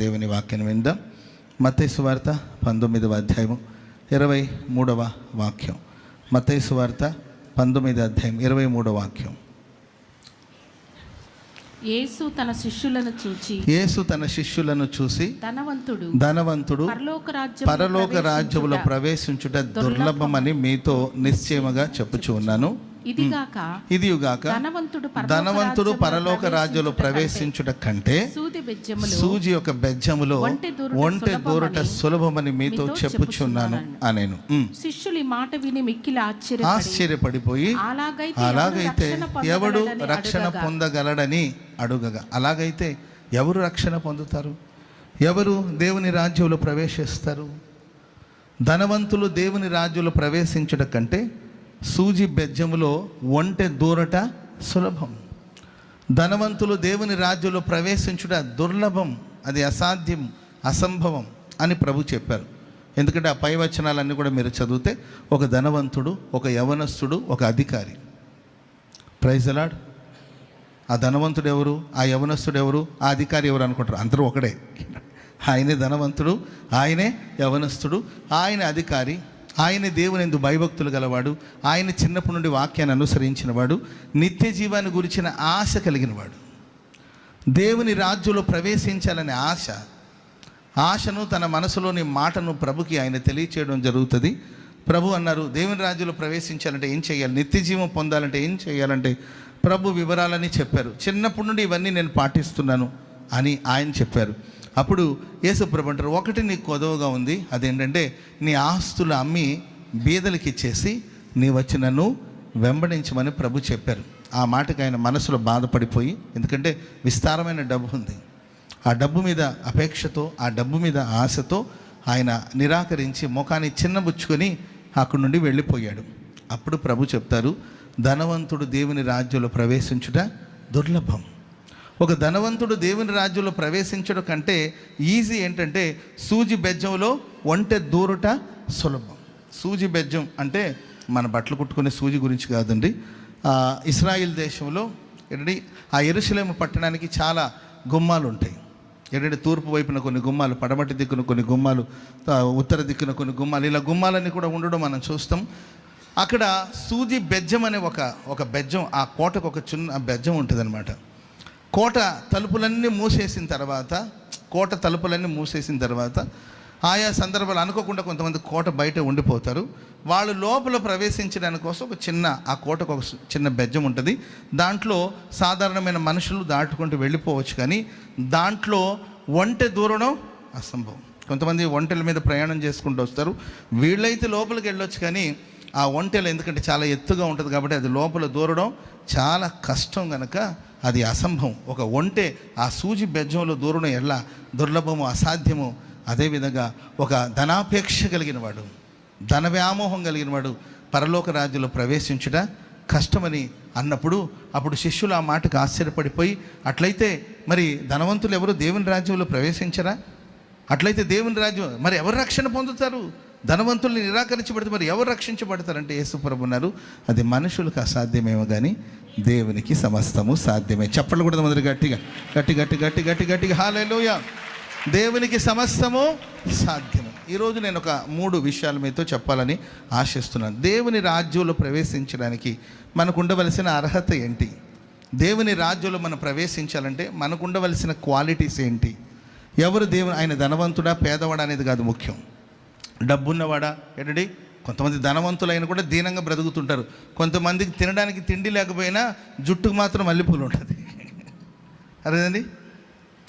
దేవుని వాక్యం విందాం. మత్తయి సువార్త 19వ అధ్యాయము 23వ వాక్యం. మత్తయి సువార్త 19వ అధ్యాయం 23వ వాక్యం. యేసు తన శిష్యులను చూసి ధనవంతుడు పరలోక రాజ్యములో ప్రవేశించుట దుర్లభమని మీతో నిశ్చయముగా చెప్పుచు ఉన్నాను. ఇదిగాక ధనవంతుడు పరలోక రాజ్యంలో ప్రవేశించుట కంటే సూజి యొక్క బెజ్జములో ఒంటె దూరట సులభమని మీతో చెప్పుచున్నాను అనేను. శిష్యులు ఈ మాట విని మిక్కిలి ఆశ్చర్యపడిపోయి అలాగైతే ఎవడు రక్షణ పొందగలడని అడుగగా, అలాగైతే ఎవరు రక్షణ పొందుతారు? ఎవరు దేవుని రాజ్యంలో ప్రవేశిస్తారు? ధనవంతులు దేవుని రాజ్యంలో ప్రవేశించుట కంటే సూజి బెజ్జములో ఒంటె దూరట సులభం. ధనవంతులు దేవుని రాజ్యంలో ప్రవేశించుట దుర్లభం, అది అసాధ్యం, అసంభవం అని ప్రభు చెప్పారు. ఎందుకంటే ఆ పై వచనాలన్నీ కూడా మీరు చదివితే ఒక ధనవంతుడు, ఒక యవనస్తుడు, ఒక అధికారి. Praise the Lord. ఆ ధనవంతుడు ఎవరు, ఆ యవనస్తుడు ఎవరు, ఆ అధికారి ఎవరు అనుకుంటారు? అందరూ ఒకడే. ఆయనే ధనవంతుడు, ఆయనే యవనస్తుడు, ఆయన అధికారి, ఆయన దేవుని యందు భయభక్తులు గలవాడు, ఆయన చిన్నప్పటి నుండి వాక్యాన్ని అనుసరించినవాడు, నిత్య జీవాన్ని గురించిన ఆశ కలిగినవాడు. దేవుని రాజ్యంలో ప్రవేశించాలనే ఆశను తన మనసులోని మాటను ప్రభుకి ఆయన తెలియచేయడం జరుగుతుంది. ప్రభు అన్నారు, దేవుని రాజ్యంలో ప్రవేశించాలంటే ఏం చేయాలి, నిత్య జీవం పొందాలంటే ఏం చేయాలంటే ప్రభు వివరాలని చెప్పారు. చిన్నప్పటి నుండి ఇవన్నీ నేను పాటిస్తున్నాను అని ఆయన చెప్పారు. అప్పుడు యేసు ప్రభు అంటారు, ఒకటి నీకు కొదవగా ఉంది, అదేంటంటే నీ ఆస్తులు అమ్మి బీదలకి ఇచ్చేసి నీ వచ్చి నన్ను వెంబడించమని ప్రభు చెప్పారు. ఆ మాటకి ఆయన మనసులో బాధపడిపోయి, ఎందుకంటే విస్తారమైన డబ్బు ఉంది, ఆ డబ్బు మీద అపేక్షతో, ఆ డబ్బు మీద ఆశతో ఆయన నిరాకరించి ముఖాన్ని చిన్నబుచ్చుకొని అక్కడి నుండి వెళ్ళిపోయాడు. అప్పుడు ప్రభు చెప్తారు, ధనవంతుడు దేవుని రాజ్యంలో ప్రవేశించుట దుర్లభం. ఒక ధనవంతుడు దేవుని రాజ్యంలో ప్రవేశించడం కంటే ఈజీ ఏంటంటే సూజి బెజ్జంలో ఒంటె దూరుట సులభం. సూజి బెజ్జం అంటే మన బట్టలు కుట్టుకునే సూజి గురించి కాదండి. ఇశ్రాయేల్ దేశంలో ఏంటంటే ఆ యెరూషలేము పట్టణానికి చాలా గుమ్మాలు ఉంటాయి. ఏంటంటే తూర్పు వైపున కొన్ని గుమ్మాలు, పడమటి దిక్కున కొన్ని గుమ్మాలు, ఉత్తర దిక్కున కొన్ని గుమ్మాలు, ఇలా గుమ్మాలన్నీ కూడా ఉండడం మనం చూస్తాం. అక్కడ సూజి బెజ్జం అనే ఒక బెజ్జం, ఆ కోటకు ఒక చిన్న బెజ్జం ఉంటుంది అనమాట. కోట తలుపులన్నీ మూసేసిన తర్వాత ఆయా సందర్భాలు అనుకోకుండా కొంతమంది కోట బయట ఉండిపోతారు. వాళ్ళు లోపల ప్రవేశించడానికి కోసం ఆ కోటకు ఒక చిన్న బెజ్జం ఉంటుంది. దాంట్లో సాధారణమైన మనుషులు దాటుకుంటూ వెళ్ళిపోవచ్చు, కానీ దాంట్లో ఒంటె దూరడం అసంభవం. కొంతమంది ఒంటెల మీద ప్రయాణం చేసుకుంటూ వస్తారు, వీళ్ళైతే లోపలికి వెళ్ళొచ్చు, కానీ ఆ ఒంటెలు ఎందుకంటే చాలా ఎత్తుగా ఉంటుంది కాబట్టి అది లోపల దూరడం చాలా కష్టం కనుక అది అసంభవం. ఒక ఒంటె ఆ సూజి బెజ్జంలో దూరడం ఎలా దుర్లభము, అసాధ్యము. అదేవిధంగా ఒక ధనాపేక్ష కలిగిన వాడు, ధన వ్యామోహం కలిగిన వాడు పరలోక రాజ్యంలో ప్రవేశించుట కష్టమని అన్నప్పుడు అప్పుడు శిష్యులు ఆ మాటకు ఆశ్చర్యపడిపోయి, అట్లయితే మరి ధనవంతులు ఎవరు దేవుని రాజ్యంలో ప్రవేశించరా? అట్లయితే దేవుని రాజ్యం మరి ఎవరు రక్షణ పొందుతారు? ధనవంతుల్ని నిరాకరించబడితే మరి ఎవరు రక్షించబడతారంటే యేసు ప్రభు అన్నారు, అది మనుషులకు అసాధ్యమేమో కానీ దేవునికి సమస్తము సాధ్యమే. చెప్పలు కూడా మొదలు గట్టిగా గట్టి గట్టి గట్టి గట్టి గట్టిగా హల్లెలూయా. దేవునికి సమస్తము సాధ్యమే. ఈరోజు నేను ఒక 3 విషయాలు మీతో చెప్పాలని ఆశిస్తున్నాను. దేవుని రాజ్యంలో ప్రవేశించడానికి మనకు ఉండవలసిన అర్హత ఏంటి? దేవుని రాజ్యంలో మనం ప్రవేశించాలంటే మనకు ఉండవలసిన క్వాలిటీస్ ఏంటి? ఎవరు దేవుని, ఆయన ధనవంతుడా పేదవాడా అనేది కాదు ముఖ్యం. డబ్బున్నవాడా ఏంటండి? కొంతమంది ధనవంతులైన కూడా దీనంగా బ్రతుకుతుంటారు. కొంతమందికి తినడానికి తిండి లేకపోయినా జుట్టుకు మాత్రం మల్లెపూలు ఉంటుంది.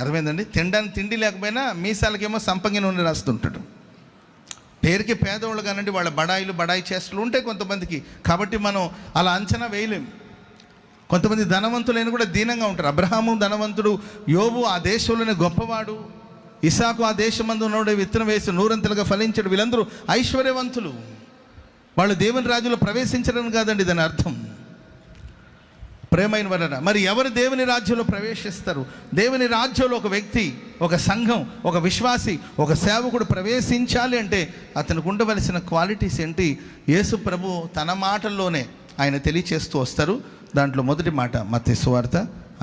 అర్థమైందండి? తినడానికి తిండి లేకపోయినా మీసాలకేమో సంపంగి నూనె రాస్తుంటాడు. పేరుకి పేదవాళ్ళు కానండి, వాళ్ళ బడాయి చేష్టలు ఉంటాయి కొంతమందికి. కాబట్టి మనం అలా అంచనా వేయలేం. కొంతమంది ధనవంతులైన కూడా దీనంగా ఉంటారు. అబ్రహాము ధనవంతుడు, యోబు ఆ దేశంలోనే గొప్పవాడు, ఇసాకు ఆ దేశమందు ఉన్నవాడు విత్తనం వేసి నూరంతలుగా ఫలించాడు. వీళ్ళందరూ ఐశ్వర్యవంతులు. వాళ్ళు దేవుని రాజ్యంలో ప్రవేశించడం కాదండి దాని అర్థం. ప్రేమైన వారరా, మరి ఎవరు దేవుని రాజ్యంలో ప్రవేశిస్తారు? దేవుని రాజ్యంలో ఒక వ్యక్తి, ఒక సంఘం, ఒక విశ్వాసి, ఒక సేవకుడు ప్రవేశించాలి అంటే అతనికి ఉండవలసిన క్వాలిటీస్ ఏంటి? యేసు ప్రభు తన మాటల్లోనే ఆయన తెలియచేస్తూ వస్తారు. దాంట్లో మొదటి మాట మత్తయి సువార్త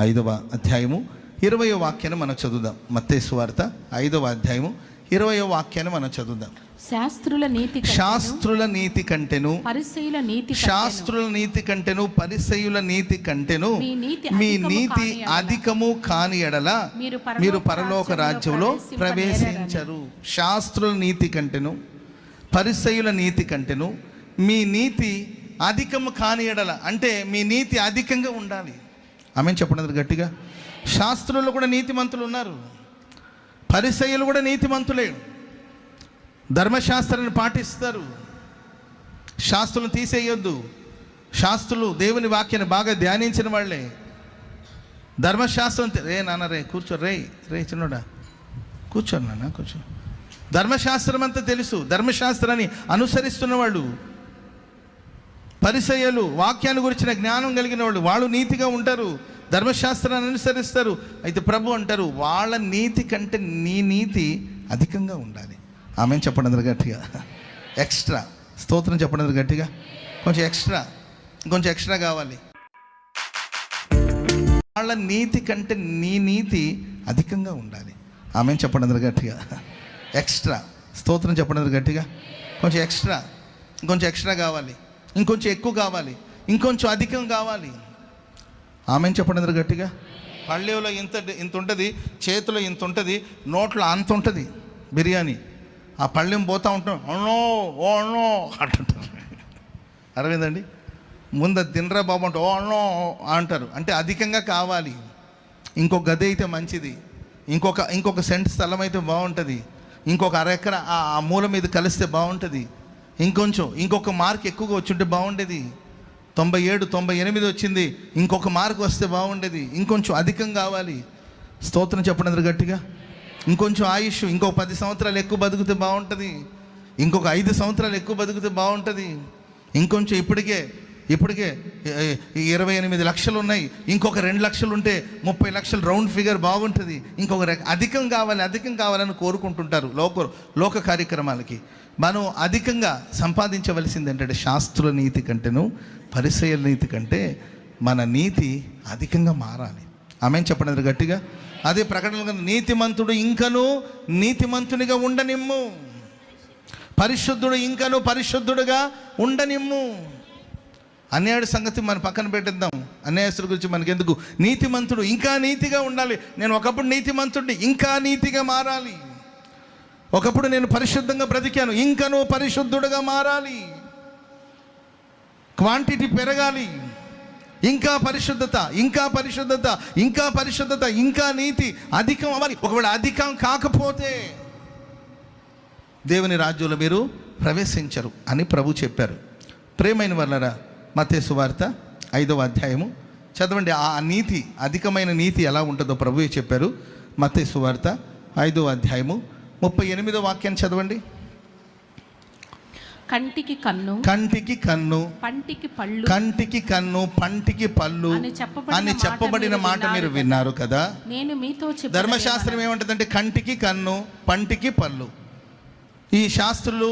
5వ అధ్యాయము 20వ వాక్యాన్ని మనం చదువుదాం. మత్తయి సువార్త 5వ అధ్యాయము 20వ వాక్యాన్ని మనం చదువుదాం. శాస్త్రుల నీతి కంటెను పరిసయ్యుల నీతి కంటెను మీ నీతి అధికము కాని ఎడల మీరు పరలోక రాజ్యంలో ప్రవేశించరు. శాస్త్రుల నీతి కంటెను పరిసయ్యుల నీతి కంటెను మీ నీతి అధికము కాని ఎడల, అంటే మీ నీతి అధికంగా ఉండాలి. ఆమెను చెప్పండి గట్టిగా. శాస్త్రులు కూడా నీతిమంతులు ఉన్నారు, పరిసయ్యులు కూడా నీతిమంతులే, ధర్మశాస్త్రాన్ని పాటిస్తారు. శాస్త్రులను తీసేయొద్దు. శాస్త్రులు దేవుని వాక్యాన్ని బాగా ధ్యానించిన వాళ్ళే. ధర్మశాస్త్రం నాన్న కూర్చో రే చిన్నోడా కూర్చో నాన్న కూర్చో. ధర్మశాస్త్రం అంతా తెలుసు, ధర్మశాస్త్రాన్ని అనుసరిస్తున్న వాళ్ళు, పరిసయ్యులు వాక్యాన్ని గురించిన జ్ఞానం కలిగిన వాళ్ళు, వాళ్ళు నీతిగా ఉంటారు, ధర్మశాస్త్రాన్ని అనుసరిస్తారు. అయితే ప్రభు అంటారు వాళ్ళ నీతి కంటే నీ నీతి అధికంగా ఉండాలి. ఆమెను చెప్పండి అందరు గట్టిగా. ఎక్స్ట్రా స్తోత్రం చెప్పండి అందరు గట్టిగా. కొంచెం ఎక్స్ట్రా కావాలి. వాళ్ళ నీతి కంటే నీ నీతి అధికంగా ఉండాలి. ఆమెను చెప్పండి అందరు గట్టిగా. ఎక్స్ట్రా స్తోత్రం చెప్పండి అందరు గట్టిగా. కొంచెం ఎక్స్ట్రా కావాలి, ఇంకొంచెం ఎక్కువ కావాలి, ఇంకొంచెం అధికం కావాలి. ఆమెను చెప్పండి అందరు గట్టిగా. పళ్ళెంలో ఇంత ఉంటుంది, చేతిలో ఇంత ఉంటుంది, నోట్లో అంత ఉంటుంది బిర్యానీ. ఆ పళ్ళెం పోతూ ఉంటాం ఓ అంటుంటారు. అర్థమైందండి? ముందు తినరా బాబు అంటే ఓ అంటారు. అంటే అధికంగా కావాలి. ఇంకొక గది అయితే మంచిది, ఇంకొక సెంట్ స్థలం అయితే బాగుంటుంది, ఇంకొక అరెకర ఆ మూల మీద కలిస్తే బాగుంటుంది, ఇంకొక మార్క్ ఎక్కువగా వచ్చుంటే బాగుండేది. 97, 98 వచ్చింది, ఇంకొక మార్క్ వస్తే బాగుండేది. ఇంకొంచెం అధికం కావాలి. స్తోత్రం చెప్పండి అందరు గట్టిగా. ఇంకొంచెం ఆయుష్, ఇంకొక 10 సంవత్సరాలు ఎక్కువ బతికితే బాగుంటుంది, ఇంకొక 5 సంవత్సరాలు ఎక్కువ బతికితే బాగుంటుంది. ఇంకొంచెం ఇప్పటికే 28 లక్షలు ఉన్నాయి, ఇంకొక 2 లక్షలు ఉంటే 30 లక్షలు రౌండ్ ఫిగర్ బాగుంటుంది. అధికం కావాలని కోరుకుంటుంటారు లోక కార్యక్రమాలకి. మనం అధికంగా సంపాదించవలసింది ఏంటంటే శాస్త్రుల నీతి కంటేను పరిసయ్యుల నీతి కంటే మన నీతి అధికంగా మారాలి. ఆమెను చెప్పండి గట్టిగా. అదే ప్రకటనలో నీతిమంతుడు ఇంకను నీతిమంతునిగా ఉండనిమ్ము, పరిశుద్ధుడు ఇంకను పరిశుద్ధుడుగా ఉండనిమ్ము. అన్యాయుడి సంగతి మనం పక్కన పెట్టేద్దాం, అన్యాయస్తుల గురించి మనకెందుకు. నీతిమంతుడు ఇంకా నీతిగా ఉండాలి. నేను ఒకప్పుడు నీతిమంతుడిని, ఇంకా నీతిగా మారాలి. ఒకప్పుడు నేను పరిశుద్ధంగా బ్రతికాను, ఇంకను పరిశుద్ధుడుగా మారాలి. క్వాంటిటీ పెరగాలి. ఇంకా పరిశుద్ధత, ఇంకా నీతి అధికం అవ్వాలి. ఒకవేళ అధికం కాకపోతే దేవుని రాజ్యంలో మీరు ప్రవేశించరు అని ప్రభు చెప్పారు. ప్రియమైన వాళ్ళరా, మత్తయి సువార్త 5వ అధ్యాయము చదవండి. ఆ నీతి, అధికమైన నీతి ఎలా ఉంటుందో ప్రభువే చెప్పారు. మత్తయి సువార్త 5వ అధ్యాయము 38వ వాక్యాన్ని చదవండి. కంటికి కన్ను, పంటికి పళ్ళు అని చెప్పబడిన మాట మీరు విన్నారు కదా. నేను మీతో ధర్మశాస్త్రం ఏమంటుందంటే కంటికి కన్ను, పంటికి పళ్ళు. ఈ శాస్త్రులు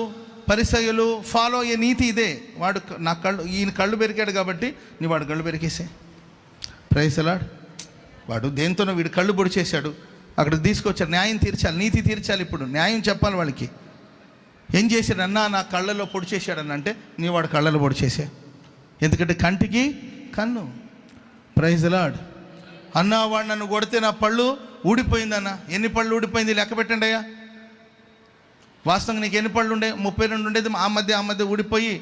పరిసయ్యులు ఫాలో అయ్యే నీతి ఇదే. వాడు ఈయన కళ్ళు పెరికాడు కాబట్టి వాడు కళ్ళు పెరికేసే. Praise the lord. వాడు దేంతోనో వీడు కళ్ళు పొడి చేశాడు, అక్కడ తీసుకొచ్చారు. న్యాయం తీర్చాలి, నీతి తీర్చాలి. ఇప్పుడు న్యాయం చెప్పాలి వాళ్ళకి. ఏం చేశాడు? అన్నా నా కళ్ళలో పొడి చేశాడని అంటే వాడు కళ్ళలో పొడి చేసే. ఎందుకంటే కంటికి కన్ను. Praise the Lord. అన్నా వాడు నన్ను కొడితే నా పళ్ళు ఊడిపోయిందన్నా. ఎన్ని పళ్ళు ఊడిపోయింది లెక్క పెట్టండి అయ్యా. వాస్తవంగా నీకు ఎన్ని పళ్ళు ఉండే? 32 ఉండేది. ఆ మధ్య ఊడిపోయి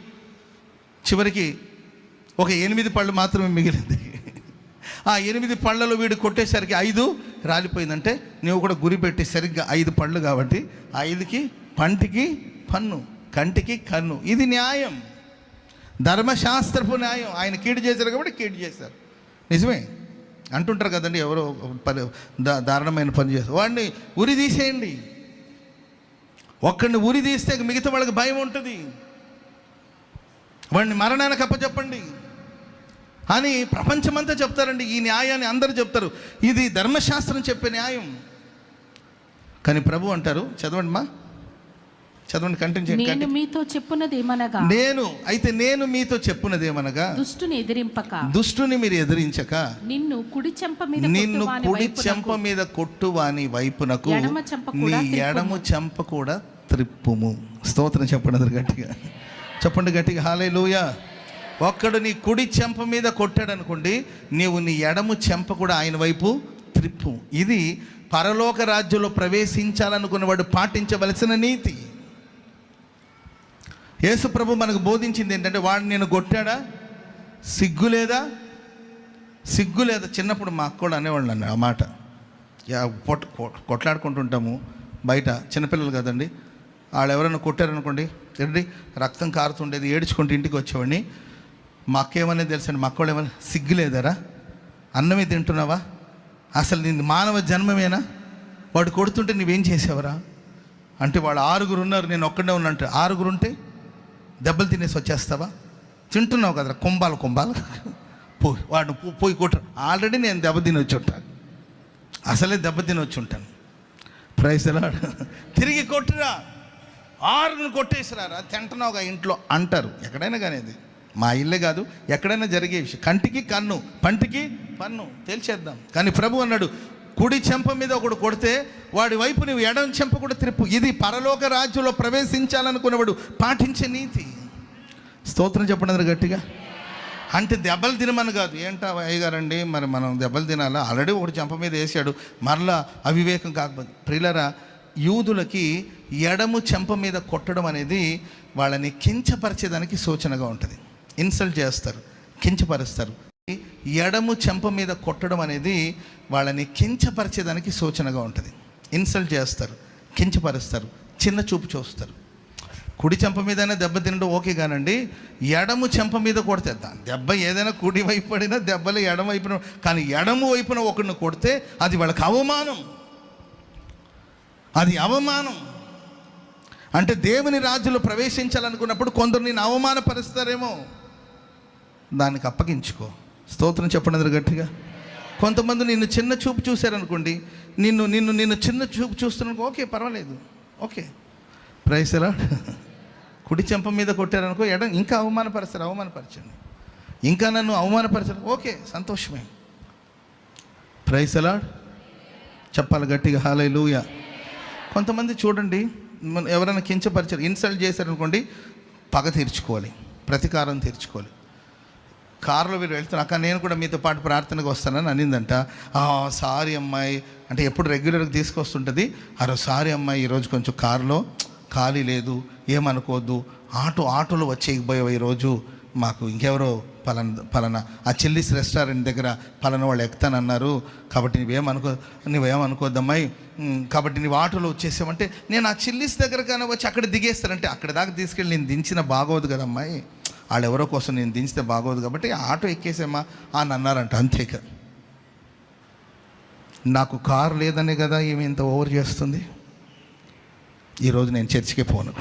చివరికి ఒక 8 పళ్ళు మాత్రమే మిగిలింది. ఆ 8 పళ్ళలో వీడు కొట్టేసరికి 5 రాలిపోయిందంటే నువ్వు కూడా గురి పెట్టి సరిగ్గా 5 పళ్ళు కాబట్టి 5కి పంటికి పన్ను, కంటికి కన్ను. ఇది న్యాయం, ధర్మశాస్త్రపు న్యాయం. ఆయన కీడు చేశారు కాబట్టి కీడు చేశారు. నిజమే అంటుంటారు కదండి. ఎవరో దారుణమైన పని చేస్తారు, వాడిని ఉరి తీసేయండి. ఒక్కడిని ఉరి తీస్తే మిగతా వాళ్ళకి భయం ఉంటుంది. వాడిని మరణానికి అప్పచెప్పండి అని ప్రపంచమంతా చెప్తారండి. ఈ న్యాయాన్ని అందరూ చెప్తారు, ఇది ధర్మశాస్త్రం చెప్పే న్యాయం. కానీ ప్రభు అంటారు, చదవండి మా, చదవండి, కంటిన్యూ చేయండి. నేను మీతో చెప్పున్నదేమనగా, నేను మీతో చెప్పున్నదేమనగా, దుష్టుని మీరు ఎదిరించక, నిన్ను కుడి చెంప మీద కొట్టువాని వైపునకు నీ ఎడమ చెంప కూడా త్రిప్పుము. స్తోత్రం చెప్పండి గట్టిగా, చెప్పండి గట్టిగా హల్లెలూయా. ఒక్కడు నీ కుడి చెంప మీద కొట్టాడు అనుకోండి, నీవు నీ ఎడమ చెంప కూడా ఆయన వైపు త్రిప్పు. ఇది పరలోక రాజ్యంలో ప్రవేశించాలనుకున్నవాడు పాటించవలసిన నీతి. యేసు ప్రభు మనకు బోధించింది ఏంటంటే, వాడు నేను కొట్టాడా, సిగ్గు లేదా. చిన్నప్పుడు మా అక్క కూడా అనేవాళ్ళు అన్న ఆ మాట. కొట్లాడుకుంటుంటాము బయట, చిన్నపిల్లలు కదండి, వాళ్ళు ఎవరైనా కొట్టారనుకోండి, ఏంటి రక్తం కారుతుండేది, ఏడ్చుకుంటూ ఇంటికి వచ్చేవాడిని. మా అక్క ఏమనేది తెలుసండి, మా అక్క వాళ్ళు ఏమన్నా, సిగ్గు లేదరా, అన్నమే తింటున్నావా, అసలు నీ మానవ జన్మమేనా, వాడు కొడుతుంటే నువ్వేం చేసావరా అంటే, వాళ్ళు 6 ఉన్నారు, నేను ఒక్కడే ఉన్నట్టు. 6 ఉంటే దెబ్బలు తినేసి వచ్చేస్తావా, తింటున్నావు కదరా కుంభాలు వాడు పోయి కొట్టరు. ఆల్రెడీ నేను దెబ్బతిని వచ్చి ఉంటాను, అసలే దెబ్బతిని వచ్చి ఉంటాను. Praise Lord. తిరిగి కొట్టురా, 6 కొట్టేసిరారా, తింటున్నావుగా ఇంట్లో అంటారు. ఎక్కడైనా కానీ అది మా ఇల్లే కాదు, ఎక్కడైనా జరిగే విషయం. కంటికి కన్ను, పంటికి పన్ను తేల్చేద్దాం. కానీ ప్రభు అన్నాడు, కుడి చెంప మీద ఒకడు కొడితే వాడి వైపు నువ్వు ఎడం చెంప కూడా త్రిప్పు. ఇది పరలోక రాజ్యంలో ప్రవేశించాలనుకున్నవాడు పాటించే నీతి. స్తోత్రం చెప్పండి గట్టిగా. అంటే దెబ్బలు తినమని కాదు. ఏంటా అయ్యగారండి, మరి మనం దెబ్బలు తినాలా, ఆల్రెడీ ఒకటి చెంప మీద వేసాడు, మరలా అవివేకం కాకపోతే. ప్రియులరా, యూదులకి ఎడము చెంప మీద కొట్టడం అనేది వాళ్ళని కించపరిచేదానికి సూచనగా ఉంటుంది. ఇన్సల్ట్ చేస్తారు, కించపరుస్తారు. ఎడము చెంప మీద కొట్టడం అనేది వాళ్ళని కించపరిచేదానికి సూచనగా ఉంటుంది. ఇన్సల్ట్ చేస్తారు, కించపరుస్తారు, చిన్న చూపు చూస్తారు. కుడి చెంప మీదైనా దెబ్బ తినడం ఓకే కానండి, ఎడము చెంప మీద కొడితే దెబ్బ ఏదైనా కుడి వైపు పడినా దెబ్బలు ఎడమ వైపున, కానీ ఎడము వైపున ఒకరిని కొడితే అది వాళ్ళకి అవమానం. అది అవమానం. అంటే దేవుని రాజ్యంలో ప్రవేశించాలనుకున్నప్పుడు కొందరు నిన్ను అవమానపరుస్తారేమో, దానికి అప్పగించుకో. స్తోత్రం చెప్పండి గట్టిగా. కొంతమంది నిన్ను చిన్న చూపు చూశారనుకోండి, నిన్ను చిన్న చూపు చూస్తున్నాను, ఓకే పర్వాలేదు, ఓకే ప్రైజ్ లార్డ్. కుడి చెంప మీద కొట్టారనుకో, ఇంకా అవమానపరచండి, ఇంకా నన్ను అవమానపరచరు, ఓకే సంతోషమే, ప్రైజ్ లార్డ్. చెప్పాలి గట్టిగా హల్లెలూయా. కొంతమంది చూడండి, ఎవరైనా కించపరిచారు, ఇన్సల్ట్ చేశారనుకోండి, పగ తీర్చుకోవాలి, ప్రతీకారం తీర్చుకోవాలి. కారులో వీళ్ళు వెళ్తున్నా, అక్క నేను కూడా మీతో పాటు ప్రార్థనకు వస్తానని అనిందంట. సారీ అమ్మాయి అంటే ఎప్పుడు రెగ్యులర్గా తీసుకొస్తుంటుంది. సారీ అమ్మాయి, ఈరోజు కొంచెం కారులో ఖాళీ లేదు, ఏమనుకోవద్దు, ఆటోలో వచ్చేయకపోయావు ఈరోజు, మాకు ఇంకెవరో పలానా ఆ చిల్లీస్ రెస్టారెంట్ దగ్గర పలానా వాళ్ళు ఎక్కుతానన్నారు, కాబట్టి నువ్వేమనుకోద్దమ్మాయి, కాబట్టి నువ్వు ఆటోలో వచ్చేసామంటే నేను ఆ చిల్లీస్ దగ్గర కానీ వచ్చి అక్కడ దిగేస్తానంటే, అక్కడ దాకా తీసుకెళ్ళి నేను దించిన బాగోదు కదా అమ్మాయి, వాళ్ళు ఎవరో కోసం నేను దించితే బాగోదు కాబట్టి ఆటో ఎక్కేసామా అని అన్నారంట. అంతేక నాకు కారు లేదనే కదా ఏమి ఇంత ఓవర్ చేస్తుంది. ఈరోజు నేను చర్చికి పోను.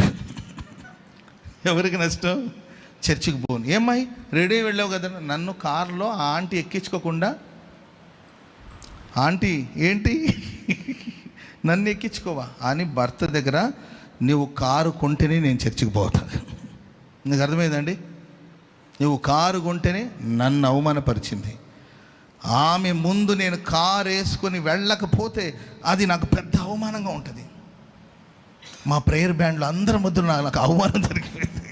ఎవరికి నష్టం? చర్చికి పోను. ఏమ్మాయి రెడీ వెళ్ళావు కదా, నన్ను కారులో ఆ ఆంటీ ఎక్కించుకోకుండా, ఆంటీ ఏంటి నన్ను ఎక్కించుకోవా అని భర్త దగ్గర నువ్వు కారు కొంటేనే నేను చర్చికి పోతాను. నీకు అర్థమైందండి? నువ్వు కారు కొంటేనే నన్ను అవమానపరిచింది. ఆమె ముందు నేను కారు వేసుకొని వెళ్ళకపోతే అది నాకు పెద్ద అవమానంగా ఉంటుంది. మా ప్రేయర్ బ్యాండ్లో అందరి మధ్యలో నాకు అవమానం జరిగిపోయింది.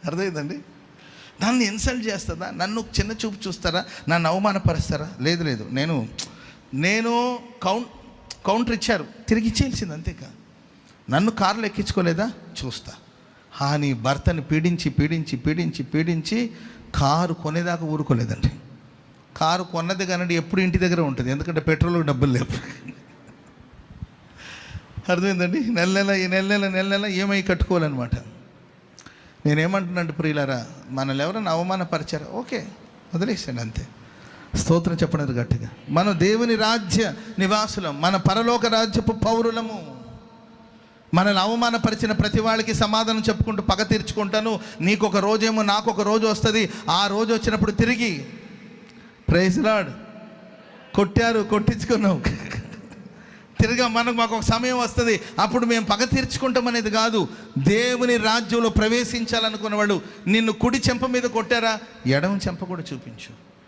అర్థమైందండి? నన్ను ఇన్సల్ట్ చేస్తుందా, నన్ను చిన్న చూపు చూస్తారా, నన్ను అవమానపరుస్తారా? లేదు, నేను కౌంటర్ ఇచ్చారు, తిరిగి ఇచ్చేయాల్సింది, అంతేకా. నన్ను కారులో ఎక్కించుకోలేదా చూస్తా. నీ భర్తని పీడించి కారు కొనేదాకా ఊరుకోలేదండి. కారు కొన్నది కానీ ఎప్పుడు ఇంటి దగ్గర ఉంటుంది, ఎందుకంటే పెట్రోల్ డబ్బులు లేవు. అర్థమైందండి? నెల ఏమై కట్టుకోవాలన్నమాట. నేనేమంటున్నాను ప్రియులారా, మనల్ని ఎవరైనా అవమానపరిచారా, ఓకే వదిలేసాను, అంతే. స్తోత్రం చెప్పండి గట్టిగా. మనం దేవుని రాజ్య నివాసులం, మన పరలోక రాజ్యపు పౌరులము. మనల్ని అవమానపరిచిన ప్రతి వాళ్ళకి సమాధానం చెప్పుకుంటూ పగ తీర్చుకుంటాను. నీకొక రోజేమో నాకొక రోజు వస్తుంది. ఆ రోజు వచ్చినప్పుడు తిరిగి ప్రైజ్ లార్డ్ కొట్టారు, కొట్టించుకున్నావు, మాకు ఒక సమయం వస్తుంది, అప్పుడు మేము పగ తీర్చుకుంటాం అనేది కాదు. దేవుని రాజ్యంలో ప్రవేశించాలనుకున్న వాళ్ళు నిన్ను కుడి చెంప మీద కొట్టారా, ఎడమ చెంప కూడా చూపించు.